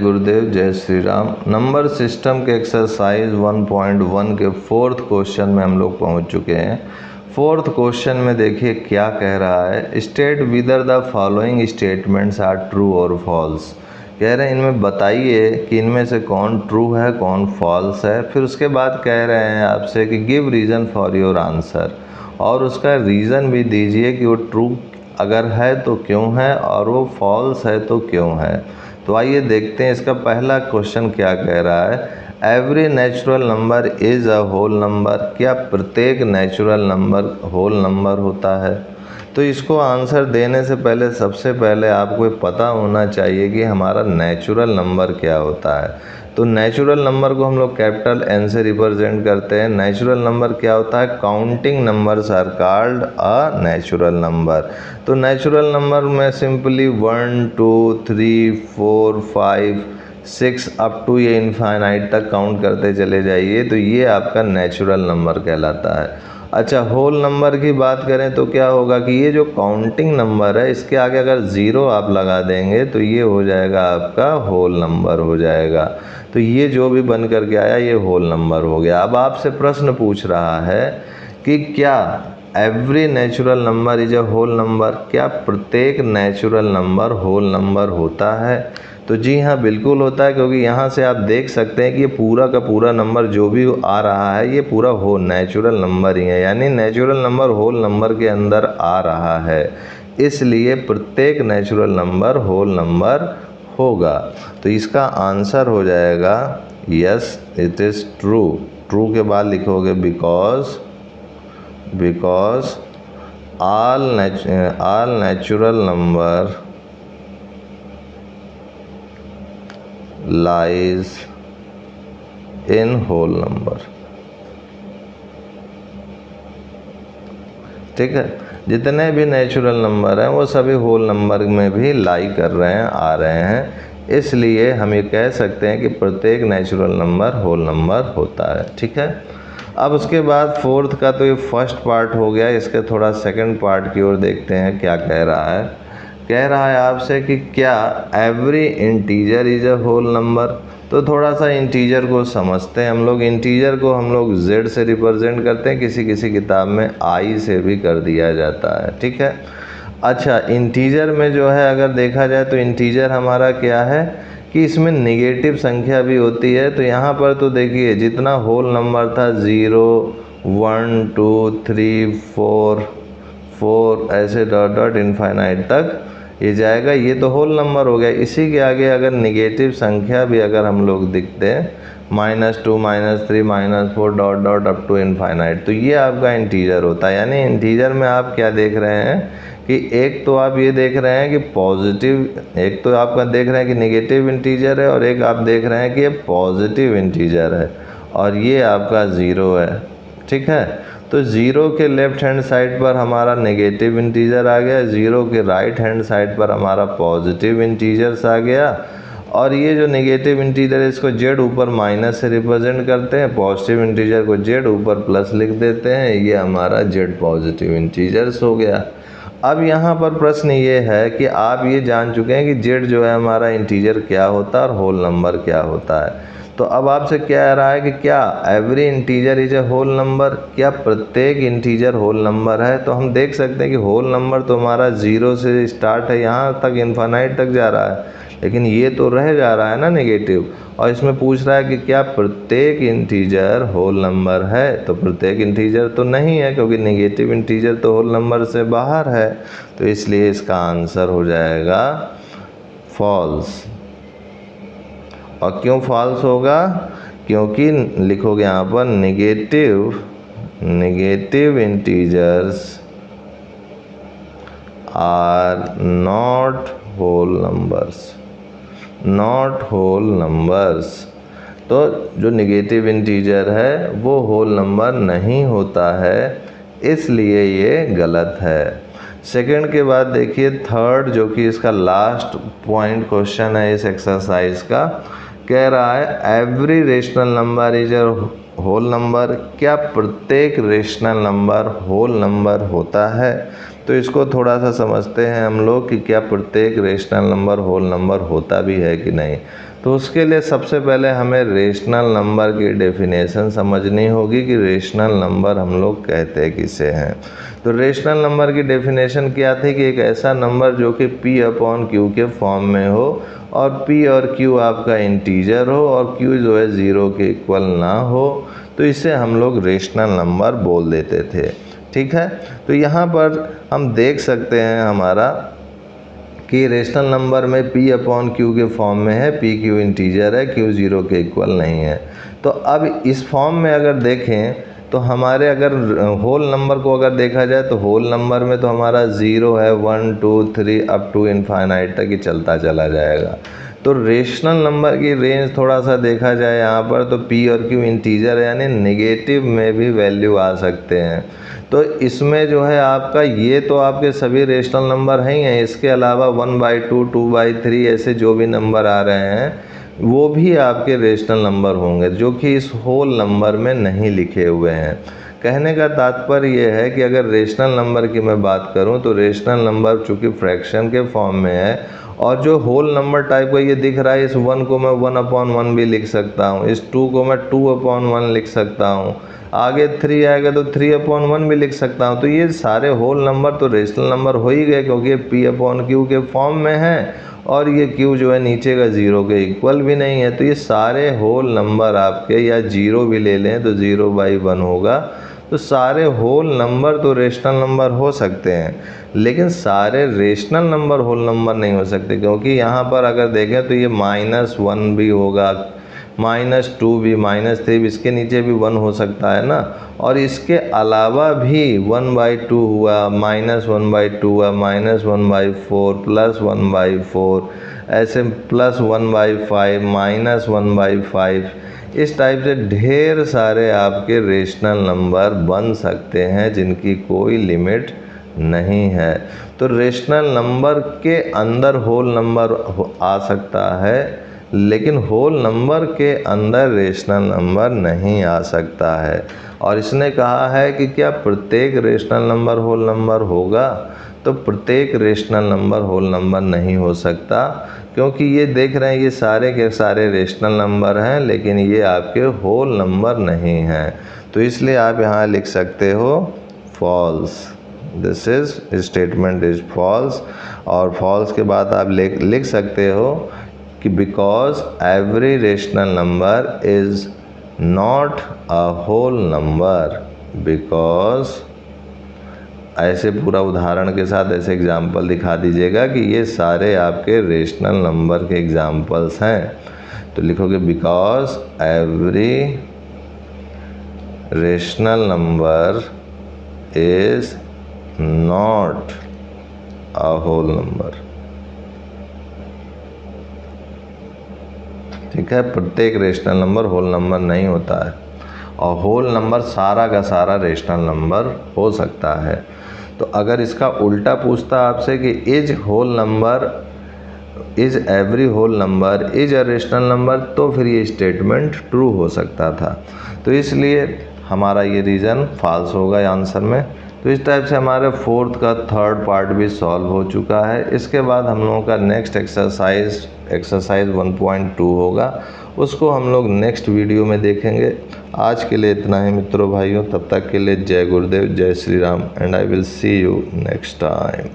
गुरुदेव, जय Shri Ram. Number system के exercise 1.1 के फोर्थ क्वेश्चन में हम लोग पहुंच चुके हैं। फोर्थ क्वेश्चन में देखिए क्या कह रहा है, state whether the following statements are true और फॉल्स। कह रहे हैं इनमें बताइए कि इनमें से कौन ट्रू है कौन फॉल्स है। फिर उसके बाद कह रहे हैं आपसे कि give reason for your answer, और उसका रीज़न भी दीजिए कि वो ट्रू अगर है तो क्यों है और वो फॉल्स है तो क्यों है। तो आइए देखते हैं इसका पहला क्वेश्चन क्या कह रहा है। Every natural number is a whole number. क्या प्रत्येक नेचुरल नंबर होल नंबर होता है? तो इसको आंसर देने से पहले सबसे पहले आपको पता होना चाहिए कि हमारा नेचुरल नंबर क्या होता है। तो नेचुरल नंबर को हम लोग कैपिटल N से रिप्रेजेंट करते हैं। नेचुरल नंबर क्या होता है? Counting numbers are called a natural number. तो नेचुरल नंबर में सिंपली 1 2 3 4 5 6 अप टू ये इनफाइनाइट तक काउंट करते चले जाइए, तो ये आपका नेचुरल नंबर कहलाता है। अच्छा, होल नंबर की बात करें तो क्या होगा कि ये जो काउंटिंग नंबर है इसके आगे अगर ज़ीरो आप लगा देंगे तो ये हो जाएगा आपका होल नंबर हो जाएगा। तो ये जो भी बन कर के आया ये होल नंबर हो गया। अब आपसे प्रश्न पूछ रहा है कि क्या every natural number is a whole number. क्या प्रत्येक नेचुरल नंबर होल नंबर होता है? तो जी हाँ, बिल्कुल होता है, क्योंकि यहाँ से आप देख सकते हैं कि ये पूरा का पूरा नंबर जो भी आ रहा है ये पूरा नेचुरल नंबर ही है, यानी नेचुरल नंबर होल नंबर के अंदर आ रहा है, इसलिए प्रत्येक नेचुरल नंबर होल नंबर होगा। तो इसका आंसर हो जाएगा yes it is true. True के बाद लिखोगे because all natural number lies in whole number. ठीक है, जितने भी नेचुरल नंबर हैं वो सभी होल नंबर में भी लाई कर रहे हैं, आ रहे हैं, इसलिए हम ये कह सकते हैं कि प्रत्येक नेचुरल नंबर होल नंबर होता है। ठीक है, अब उसके बाद फोर्थ का तो ये फर्स्ट पार्ट हो गया, इसके थोड़ा सेकंड पार्ट की ओर देखते हैं क्या कह रहा है। कह रहा है आपसे कि क्या every integer is a whole number. तो थोड़ा सा इंटीजर को समझते हैं हम लोग। इंटीजर को हम लोग Z से रिप्रेजेंट करते हैं, किसी किसी किताब में I से भी कर दिया जाता है। ठीक है, अच्छा, इंटीजर में जो है अगर देखा जाए तो इंटीजर हमारा क्या है कि इसमें निगेटिव संख्या भी होती है। तो यहाँ पर तो देखिए जितना होल नंबर था 0 1 2 3 4 ऐसे डॉट डॉट इनफाइनाइट तक ये जाएगा, ये तो होल नंबर हो गया। इसी के आगे अगर निगेटिव संख्या भी अगर हम लोग दिखते हैं -2 -3 -4 dot dot up to infinite, तो ये आपका इंटीजर होता है। यानी इंटीजर में आप क्या देख रहे हैं कि एक तो आप ये देख रहे हैं कि पॉजिटिव, एक तो आपका देख रहे हैं कि निगेटिव इंटीजर है, और एक आप देख रहे हैं कि ये पॉजिटिव इंटीजर है, और ये आपका ज़ीरो है। ठीक है, तो ज़ीरो के लेफ्ट हैंड साइड पर हमारा नेगेटिव इंटीजर आ गया, ज़ीरो के राइट हैंड साइड पर हमारा पॉजिटिव इंटीजर्स आ गया, और ये जो नेगेटिव इंटीजर है इसको Z ऊपर माइनस से रिप्रेजेंट करते हैं, पॉजिटिव इंटीजर को Z ऊपर प्लस लिख देते हैं, ये हमारा Z पॉजिटिव इंटीजर्स हो गया। अब यहाँ पर प्रश्न ये है कि आप ये जान चुके हैं कि Z जो है हमारा इंटीजर क्या होता है और होल नंबर क्या होता है। तो अब आपसे क्या आ रहा है कि क्या every integer is a whole number. क्या प्रत्येक इंटीजर होल नंबर है? तो हम देख सकते हैं कि होल नंबर तो हमारा 0 से स्टार्ट है, यहाँ तक इनफाइनाइट तक जा रहा है, लेकिन ये तो रह जा रहा है ना नेगेटिव, और इसमें पूछ रहा है कि क्या प्रत्येक इंटीजर होल नंबर है। तो प्रत्येक इंटीजर तो नहीं है, क्योंकि नेगेटिव इंटीजर तो होल नंबर से बाहर है, तो इसलिए इसका आंसर हो जाएगा फॉल्स। और क्यों फॉल्स होगा? क्योंकि लिखोगे यहाँ पर negative integers are not whole numbers. तो जो नेगेटिव इंटीजर है वो होल नंबर नहीं होता है, इसलिए ये गलत है। सेकंड के बाद देखिए थर्ड, जो कि इसका लास्ट पॉइंट क्वेश्चन है इस एक्सरसाइज का, कह रहा है every rational number is a whole number. क्या प्रत्येक रेशनल नंबर होल नंबर होता है? तो इसको थोड़ा सा समझते हैं हम लोग कि क्या प्रत्येक रेशनल नंबर होल नंबर होता भी है कि नहीं। तो उसके लिए सबसे पहले हमें रेशनल नंबर की डेफिनेशन समझनी होगी कि रेशनल नंबर हम लोग कहते किसे हैं। तो रेशनल नंबर की डेफिनेशन क्या थी कि एक ऐसा नंबर जो कि p/q के फॉर्म में हो और p और q आपका इंटीजर हो और q जो है 0 के इक्वल ना हो, तो इसे हम लोग रेशनल नंबर बोल देते थे। ठीक है, तो यहाँ पर हम देख सकते हैं हमारा कि रेशनल नंबर में p/q के फॉर्म में है, pq इंटीजर है, q 0 के इक्वल नहीं है। तो अब इस फॉर्म में अगर देखें तो हमारे अगर होल नंबर को अगर देखा जाए तो होल नंबर में तो हमारा 0 है, 1 2 3 अप टू इनफाइनाइट तक ही चलता चला जाएगा। तो रेशनल नंबर की रेंज थोड़ा सा देखा जाए यहाँ पर तो p और q इंटीजर है, यानी नेगेटिव में भी वैल्यू आ सकते हैं। तो इसमें जो है आपका ये तो आपके सभी रेशनल नंबर हैं ही हैं, इसके अलावा 1/2 2/3 ऐसे जो भी नंबर आ रहे हैं वो भी आपके रेशनल नंबर होंगे जो कि इस होल नंबर में नहीं लिखे हुए हैं। कहने का तात्पर्य ये है कि अगर रेशनल नंबर की मैं बात करूं तो रेशनल नंबर चूँकि फ्रैक्शन के फॉर्म में है और जो होल नंबर टाइप का ये दिख रहा है, इस 1 को मैं 1/1 भी लिख सकता हूँ, इस 2 को मैं 2/1 लिख सकता हूँ, आगे 3 आएगा तो 3/1 भी लिख सकता हूँ। तो ये सारे होल नंबर तो रेशनल नंबर हो ही गए क्योंकि ये p/q के फॉर्म में है और ये q जो है नीचे का 0 के इक्वल भी नहीं है। तो ये सारे होल नंबर आपके, या 0 भी ले लें तो 0/1 होगा। तो सारे होल नंबर तो रेशनल नंबर हो सकते हैं, लेकिन सारे रेशनल नंबर होल नंबर नहीं हो सकते, क्योंकि यहाँ पर अगर देखें तो ये -1 भी होगा, -2 भी, -3 भी, इसके नीचे भी 1 हो सकता है ना। और इसके अलावा भी 1/2 हुआ, -1/2 हुआ, -1/4, +1/4, ऐसे +1/5, -1/5, इस टाइप से ढेर सारे आपके रेशनल नंबर बन सकते हैं जिनकी कोई लिमिट नहीं है। तो रेशनल नंबर के अंदर होल नंबर आ सकता है, लेकिन होल नंबर के अंदर रेशनल नंबर नहीं आ सकता है। और इसने कहा है कि क्या प्रत्येक रेशनल नंबर होल नंबर होगा? तो प्रत्येक रेशनल नंबर होल नंबर नहीं हो सकता, क्योंकि ये देख रहे हैं ये सारे के सारे रेशनल नंबर हैं लेकिन ये आपके होल नंबर नहीं हैं। तो इसलिए आप यहाँ लिख सकते हो false, this is statement is false. और फॉल्स के बाद आप लिख सकते हो कि because every rational number is not a whole number, because ऐसे पूरा उदाहरण के साथ ऐसे एग्जाम्पल दिखा दीजिएगा कि ये सारे आपके रेशनल नंबर के एग्जाम्पल्स हैं। तो लिखोगे because every rational number is not a whole number. ठीक है, प्रत्येक रेशनल नंबर होल नंबर नहीं होता है और होल नंबर सारा का सारा रेशनल नंबर हो सकता है। तो अगर इसका उल्टा पूछता आपसे कि is whole number, is every whole number is a rational number, तो फिर ये स्टेटमेंट ट्रू हो सकता था। तो इसलिए हमारा ये रीज़न फॉल्स होगा आंसर में। तो इस टाइप से हमारे फोर्थ का थर्ड पार्ट भी सॉल्व हो चुका है। इसके बाद हम लोगों का नेक्स्ट एक्सरसाइज 1.2 होगा, उसको हम लोग नेक्स्ट वीडियो में देखेंगे। आज के लिए इतना ही मित्रों भाइयों, तब तक के लिए जय गुरुदेव, जय Shri Ram, and I will see you next time.